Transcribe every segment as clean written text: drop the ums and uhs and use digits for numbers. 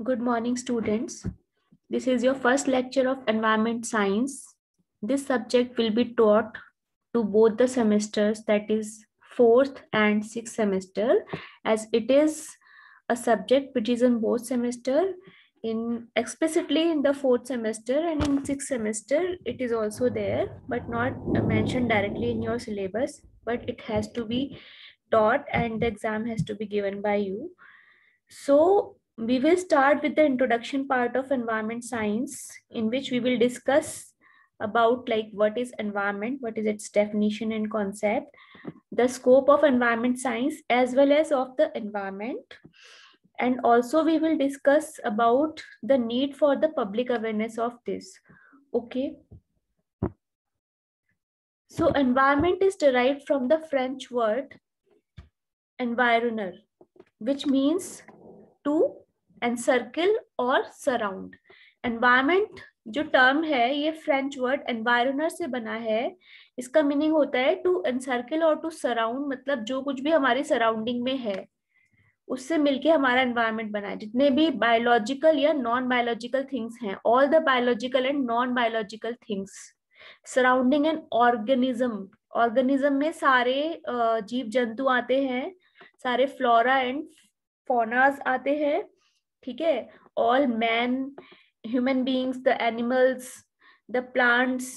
Good morning, students. This is your first lecture of environment science. This subject will be taught to both the semesters, that is fourth and sixth semester, as it is a subject which is in both semester, in explicitly in the fourth semester, and in sixth semester it is also there, but not mentioned directly in your syllabus, but it has to be taught and the exam has to be given by you. So we will start with the introduction part of environment science, in which we will discuss about like what is environment, what is its definition and concept, the scope of environment science as well as of the environment. And also we will discuss about the need for the public awareness of this. Okay. So environment is derived from the French word environner, which means to encircle और surround. Environment जो term है ये French word एनवायरनर से बना है. इसका meaning होता है टू एनसर्कल और टू सराउंड, मतलब जो कुछ भी हमारी सराउंडिंग में है उससे मिलके हमारा एनवायरनमेंट बना है. जितने भी बायोलॉजिकल या नॉन बायोलॉजिकल थिंग्स हैं, all the biological and non biological things surrounding an organism. Organism में सारे जीव जंतु आते हैं, सारे फ्लोरा एंड फौनास आते हैं. ठीक है. All man, human beings, the animals, the plants,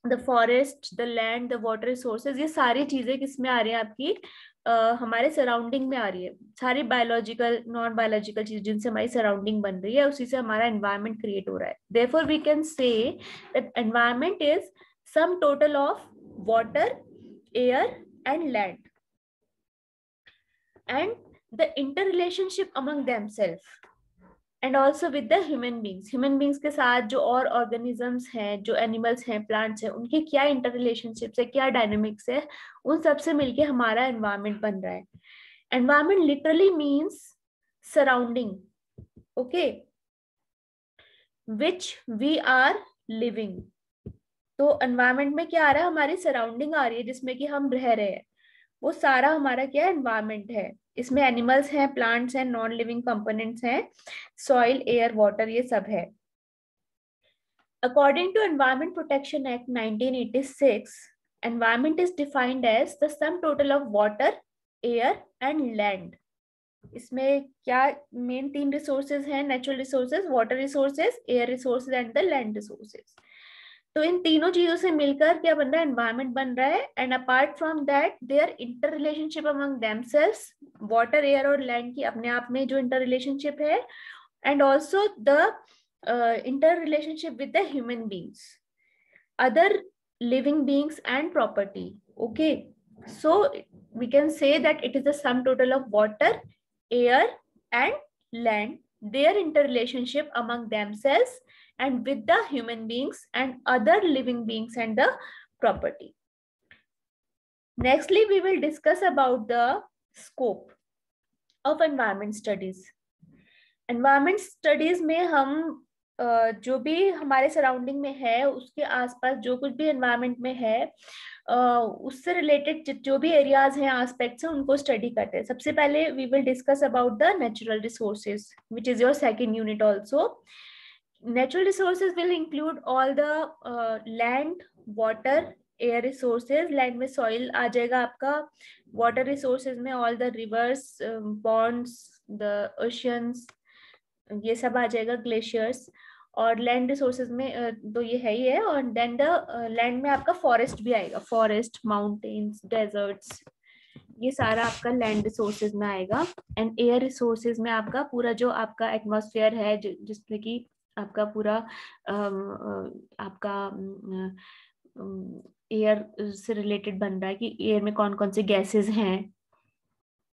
the forest, the land, the water resources, ये सारी चीजें किसमें आ रही है आपकी हमारे सराउंडिंग में आ रही है. सारी बायोलॉजिकल नॉन बायोलॉजिकल चीज जिनसे हमारी सराउंडिंग बन रही है उसी से हमारा एनवायरनमेंट क्रिएट हो रहा है. Therefore we can say that environment is sum total of water, air and land and the interrelationship among themselves and also with the human beings. Human beings के साथ जो और organisms हैं, जो animals हैं, plants हैं, उनके क्या interrelationships है, क्या dynamics है, उन सब से मिलके हमारा environment बन रहा है. Environment literally means surrounding, okay, which we are living. तो environment में क्या आ रहा है, हमारी surrounding आ रही है जिसमें कि हम रह रहे हैं, वो सारा हमारा क्या एनवायरनमेंट है. इसमें एनिमल्स हैं, प्लांट्स हैं, नॉन लिविंग कंपोनेंट्स हैं, सॉइल, एयर, वाटर, ये सब है. According to environment protection act 1986, environment is defined as the sum total of water, air and land. इसमें क्या मेन 3 रिसोर्सेज हैं, natural resources, water resources, air resources and the land resources. तो इन तीनों चीजों से मिलकर क्या बन रहा है, एनवायरनमेंट बन रहा है. And apart from that their interrelationship among themselves, water, air और लैंड की अपने आप में जो इंटर रिलेशनशिप है, and also the interrelationship with the human beings, other living beings and property. Okay, so we can say that it is the sum total of water, air and land, their interrelationship among themselves and with the human beings and other living beings and the property. Nextly, we will discuss about the scope of environment studies. Environment studies में हम जो भी हमारे surrounding में है उसके आसपास जो कुछ भी एनवायरनमेंट में है उससे रिलेटेड जो भी एरियाज हैं, एस्पेक्ट्स हैं, उनको स्टडी करते हैं. सबसे पहले we will discuss about the natural resources which is your second unit also. Natural resources will include all the land, water, air resources. Land में soil आ जाएगा आपका, water resources में all the rivers, ponds, the oceans, ये सब आ जाएगा, glaciers. और land resources में तो ये है ही है. और देन द लैंड में आपका फॉरेस्ट भी आएगा, फॉरेस्ट, माउंटेन्स, डेजर्ट्स, ये सारा आपका लैंड रिसोर्सेज में आएगा. एंड एयर रिसोर्सेज में आपका पूरा जो आपका एटमॉस्फेयर है जिसमें कि आपका पूरा आपका एयर से रिलेटेड बन रहा है कि एयर में कौन कौन से गैसेस हैं.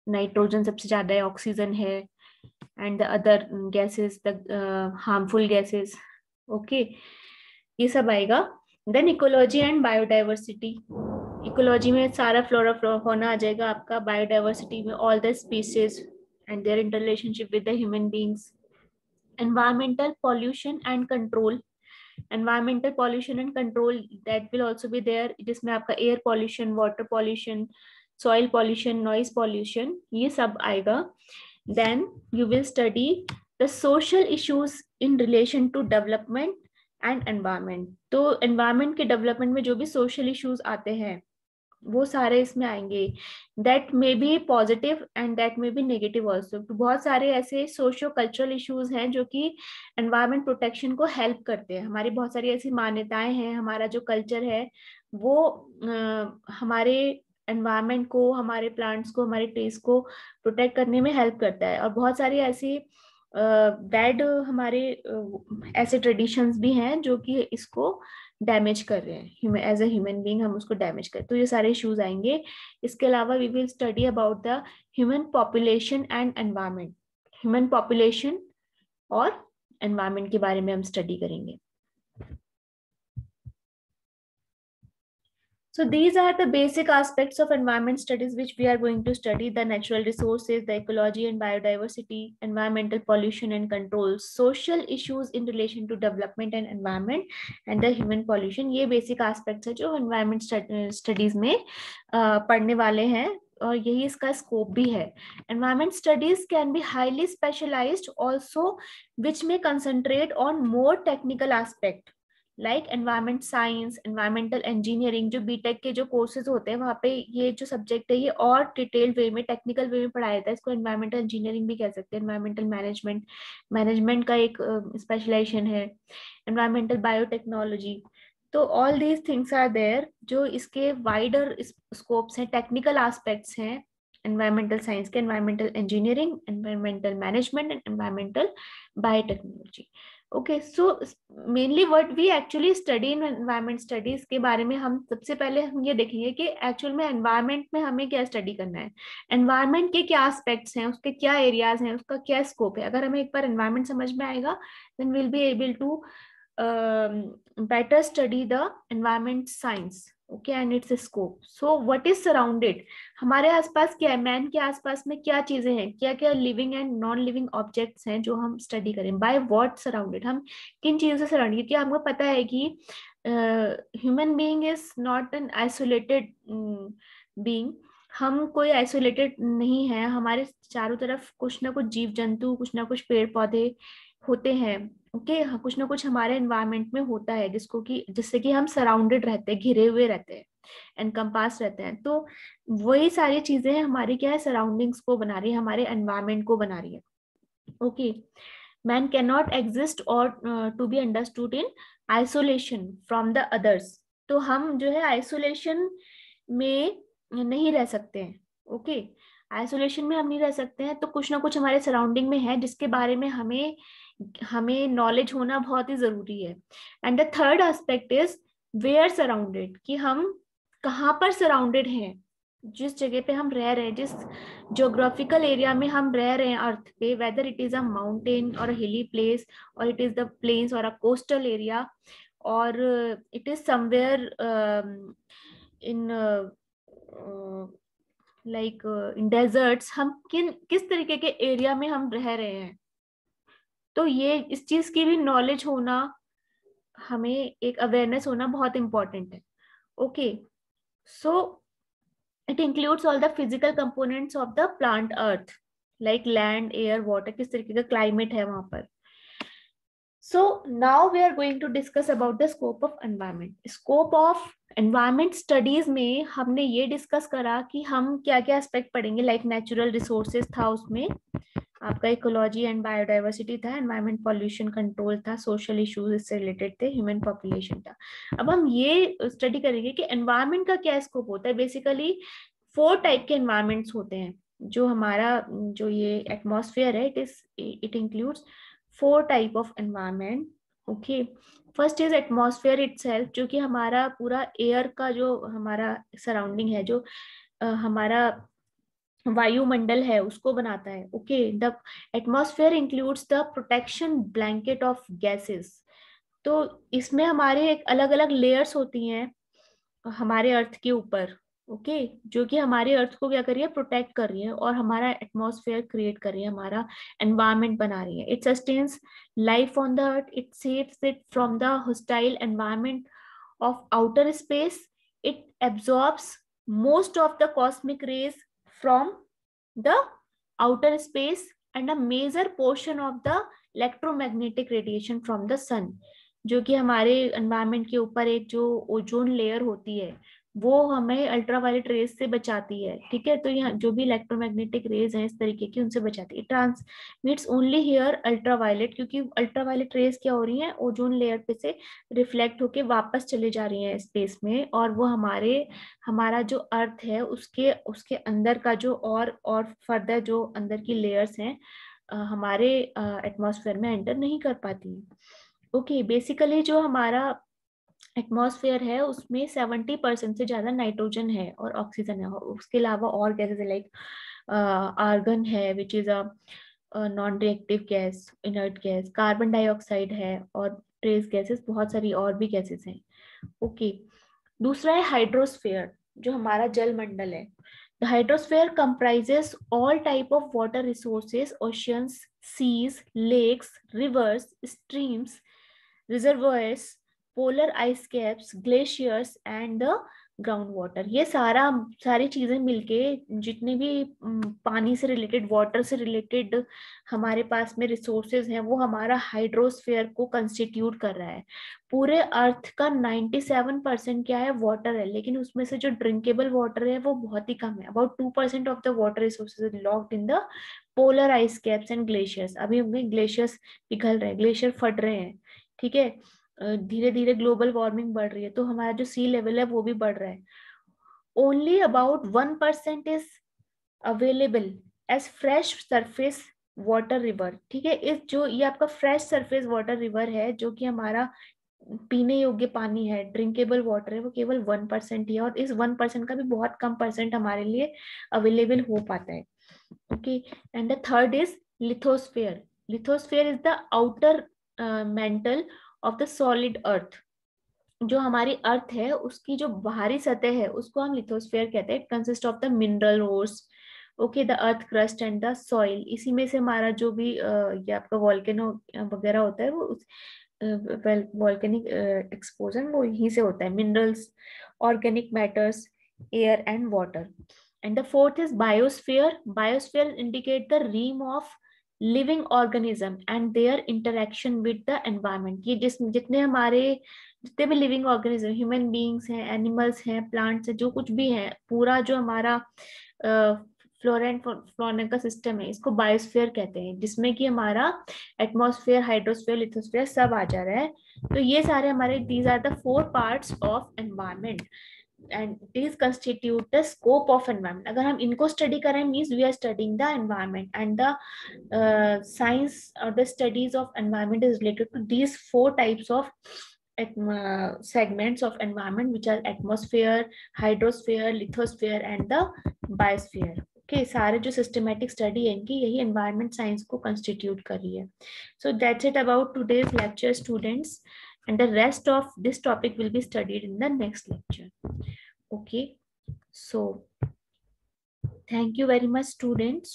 नाइट्रोजन सबसे ज्यादा है, ऑक्सीजन है, and the other gases, the harmful gases. Okay, ये सब आएगा. Then ecology and biodiversity. Ecology में सारा फ्लोरा फौना आ जाएगा आपका. बायोडाइवर्सिटी में all the species and their interrelationship with the human beings. Environmental pollution and control. Environmental pollution and control, that will also be there, जिसमें आपका air pollution, water pollution, soil pollution, noise pollution, ये सब आएगा. Then you will study the social issues in relation to development and environment. तो environment के development में जो भी सोशल इश्यूज आते हैं वो सारे इसमें आएंगे। That may be positive and that may be negative also. बहुत सारे ऐसे सोशियो कल्चरल इश्यूज हैं जो कि एनवायरमेंट प्रोटेक्शन को हेल्प करते हैं। हमारी बहुत सारी ऐसी मान्यताएं हैं, हमारा जो कल्चर है वो हमारे एनवायरमेंट को, हमारे प्लांट्स को, हमारे ट्रीज को प्रोटेक्ट करने में हेल्प करता है। और बहुत सारी ऐसी बैड हमारे ऐसे ट्रेडिशंस भी हैं जो कि इसको डैमेज कर रहे हैं। एज ए ह्यूमन बीइंग हम उसको डैमेज कर, तो ये सारे इश्यूज आएंगे। इसके अलावा we will study about the human population and environment. Human population और एनवायरमेंट के बारे में हम स्टडी करेंगे। So these are the basic aspects of environment studies which we are going to study: the natural resources, the ecology and biodiversity, environmental pollution and control, social issues in relation to development and environment, and the human pollution. ये basic aspects है जो environment studies में पढ़ने वाले हैं और यही इसका स्कोप भी है। Environment studies can be highly specialized also, which may concentrate on more technical aspect like environment science, environmental engineering. जो बीटेक के जो कोर्सेज होते हैं वहाँ पे ये जो सब्जेक्ट है ये और डिटेल वे में, टेक्निकल वे में पढ़ाया जाता है। इसको एनवायरमेंटल इंजीनियरिंग भी कह सकते हैं। एनवायरमेंटल मैनेजमेंट का एक स्पेशलाइजेशन है। Environmental biotechnology. तो all these things are there जो इसके वाइडर स्कोप्स हैं, टेक्निकल एस्पेक्ट्स हैं एनवायरमेंटल साइंस के, environmental engineering, environmental management and environmental biotechnology. Okay, so mainly what we actually study in environment studies के बारे में हम सबसे पहले हम ये देखेंगे कि एक्चुअल में एनवायरमेंट में हमें क्या स्टडी करना है, एनवायरमेंट के क्या एस्पेक्ट्स हैं, उसके क्या एरियाज हैं, उसका क्या स्कोप है। अगर हमें एक बार एनवायरमेंट समझ में आएगा then will be able to better study the environment science, okay, and its scope. So what is surrounded, हमारे आसपास क्या है, मैन के आसपास में क्या चीजें हैं, क्या क्या living and non living objects हैं जो हम स्टडी करें। बाय व्हाट सराउंडेड, हम किन चीजों से सराउंडेड, क्योंकि हमको पता है कि human being is not an isolated being. हम कोई आइसोलेटेड नहीं है, हमारे चारों तरफ कुछ ना कुछ जीव जंतु, कुछ ना कुछ पेड़ पौधे होते हैं। ओके, कुछ ना कुछ हमारे एनवायरनमेंट में होता है जिससे कि हम सराउंडेड रहते हैं, घिरे हुए रहते हैं, एनकम्पास रहते हैं। तो वही सारी चीजें हमारी क्या है, सराउंडिंग्स को बना रही है, हमारे एनवायरनमेंट को बना रही है। Okay, man can not exist or to be understood in isolation from the others. तो हम जो है आइसोलेशन में नहीं रह सकते हैं। ओके, आइसोलेशन में हम नहीं रह सकते हैं, तो कुछ ना कुछ हमारे सराउंडिंग में है जिसके बारे में हमें नॉलेज होना बहुत ही जरूरी है। And the third aspect is where surrounded, कि हम कहाँ पर सराउंडेड हैं, जिस जगह पे हम रह रहे हैं, जिस ज्योग्राफिकल एरिया में हम रह रहे हैं अर्थ पे, whether it is a mountain और हिली प्लेस और इट इज द प्लेन्स और अ कोस्टल एरिया और it is somewhere in like in desserts, हम किस तरीके के एरिया में हम रह रहे हैं। तो ये इस चीज की भी नॉलेज होना, हमें एक अवेयरनेस होना बहुत इंपॉर्टेंट है। Okay, so it includes all the physical components of the plant earth, like land, air, water, किस तरीके का क्लाइमेट है वहां पर। So now we are going to discuss about the scope of environment. Scope of environment studies में हमने ये discuss करा कि हम क्या क्या एस्पेक्ट पढ़ेंगे, लाइक नेचुरल रिसोर्सेज था, उसमें आपका इकोलॉजी एंड बायोडाइवर्सिटी था, एनवायरमेंट पॉल्यूशन कंट्रोल था, सोशल इश्यूज इससे रिलेटेड थे, ह्यूमन पॉपुलेशन था। अब हम ये स्टडी करेंगे कि एनवायरमेंट का क्या स्कोप होता है। बेसिकली 4 टाइप के एनवायरमेंट्स होते हैं। जो हमारा जो ये एटमॉस्फेयर है, it includes 4 type of environment. Okay, first is atmosphere itself, जो कि हमारा पूरा एयर का जो हमारा सराउंडिंग है, जो हमारा वायुमंडल है उसको बनाता है। Okay, the atmosphere includes the protection blanket of gases. तो इसमें हमारे एक अलग अलग लेयर्स होती हैं हमारे अर्थ के ऊपर। ओके, जो कि हमारे अर्थ को क्या कर रही है, प्रोटेक्ट कर रही है और हमारा एटमॉस्फेयर क्रिएट कर रही है, हमारा एनवायरनमेंट बना रही है। It sustains life on the earth, it saves it from the hostile environment of outer space, it absorbs most of the cosmic rays from the outer space and a major portion of the electromagnetic radiation from the sun, जो कि हमारे environment के ऊपर एक जो ozone layer होती है वो हमें अल्ट्रावायलेट रेज से बचाती है, ठीक है। तो यहाँ जो भी इलेक्ट्रोमैग्नेटिक रेज हैं इस तरीके की उनसे बचाती है। ट्रांसमिट्स ओनली हियर अल्ट्रावायलेट, क्योंकि अल्ट्रावायलेट रेज क्या हो रही हैं, ओजोन लेयर पे से रिफ्लेक्ट होके वापस चले जा रही हैं स्पेस में, और वो हमारा जो अर्थ है उसके उसके अंदर का जो और फर्दर जो अंदर की लेयर्स हैं हमारे एटमॉस्फेयर में एंटर नहीं कर पाती। ओके, बेसिकली जो हमारा एटमॉस्फेयर है उसमें 70% से ज्यादा नाइट्रोजन है और ऑक्सीजन है, उसके अलावा और गैसेस लाइक आर्गन है which is a non reactive gas, inert gas, carbon dioxide है, और ट्रेस गैसेस, बहुत सारी और भी गैसेस हैं। ओके, दूसरा है हाइड्रोस्फेयर, जो हमारा जल मंडल है। The hydrosphere comprises all type of water resources, oceans, seas, lakes, rivers, streams, reservoirs, polar ice caps, glaciers and the ground water. ये सारी चीजें मिलके जितने भी पानी से रिलेटेड, वाटर से रिलेटेड हमारे पास में रिसोर्सेज हैं वो हमारा हाइड्रोस्फेयर को कंस्टिट्यूट कर रहा है। पूरे अर्थ का 97% क्या है, वाटर है, लेकिन उसमें से जो ड्रिंकेबल वाटर है वो बहुत ही कम है। About 2% of the water resources locked in the polar ice caps and glaciers. अभी हमें ग्लेशियर्स पिघल रहे हैं, ग्लेशियर फट रहे हैं, ठीक है। धीरे धीरे ग्लोबल वार्मिंग बढ़ रही है तो हमारा जो सी लेवल है वो भी बढ़ रहा है। Only about 1% is available as fresh surface water river, ठीक है। इस जो ये आपका फ्रेश सरफेस वाटर रिवर है जो कि हमारा पीने योग्य पानी है, ड्रिंकेबल वाटर है, वो केवल 1% ही है, और इस 1% का भी बहुत कम परसेंट हमारे लिए अवेलेबल हो पाता है। Okay, and the third is lithosphere. Lithosphere is the outer mental of the solid earth. जो हमारी अर्थ है उसकी जो बाहरी सतह है उसको हम लिथोस्फेयर कहते हैं। It consist of the mineral ores, okay, the earth crust and the soil. इसी में से हमारा जो भी ये आपका वॉल्केनो वगैरह होता है वो वॉल्केनिक एक्सपोजन वो यहीं से होता है। Minerals, organic matters, air and water. And the fourth is biosphere. Biosphere indicate the realm of living organism and their interaction with the environment. ये जितने भी लिविंग ऑर्गेनिज्म, ह्यूमन बीइंग्स हैं, एनिमल्स हैं, प्लांट्स हैं, जो कुछ भी है, पूरा जो हमारा फ्लोरा एंड फौना का सिस्टम है इसको बायोस्फीयर कहते हैं, जिसमें कि हमारा एटमॉस्फेयर, हाइड्रोस्फीयर, लिथोस्फीयर सब आ जा रहा है। तो ये सारे हमारे these are the 4 parts of environment and these constitute the scope of environment. अगर हम इनको स्टडी करें means we are studying the environment, and the science or the studies of environment is related to these 4 types of segments of environment, which are atmosphere, hydrosphere, lithosphere and the biosphere. Okay, सारे जो systematic study है इनकी यही environment science को constitute कर रही है। So that's it about today's lecture, students, and the rest of this topic will be studied in the next lecture. Okay, so thank you very much, students.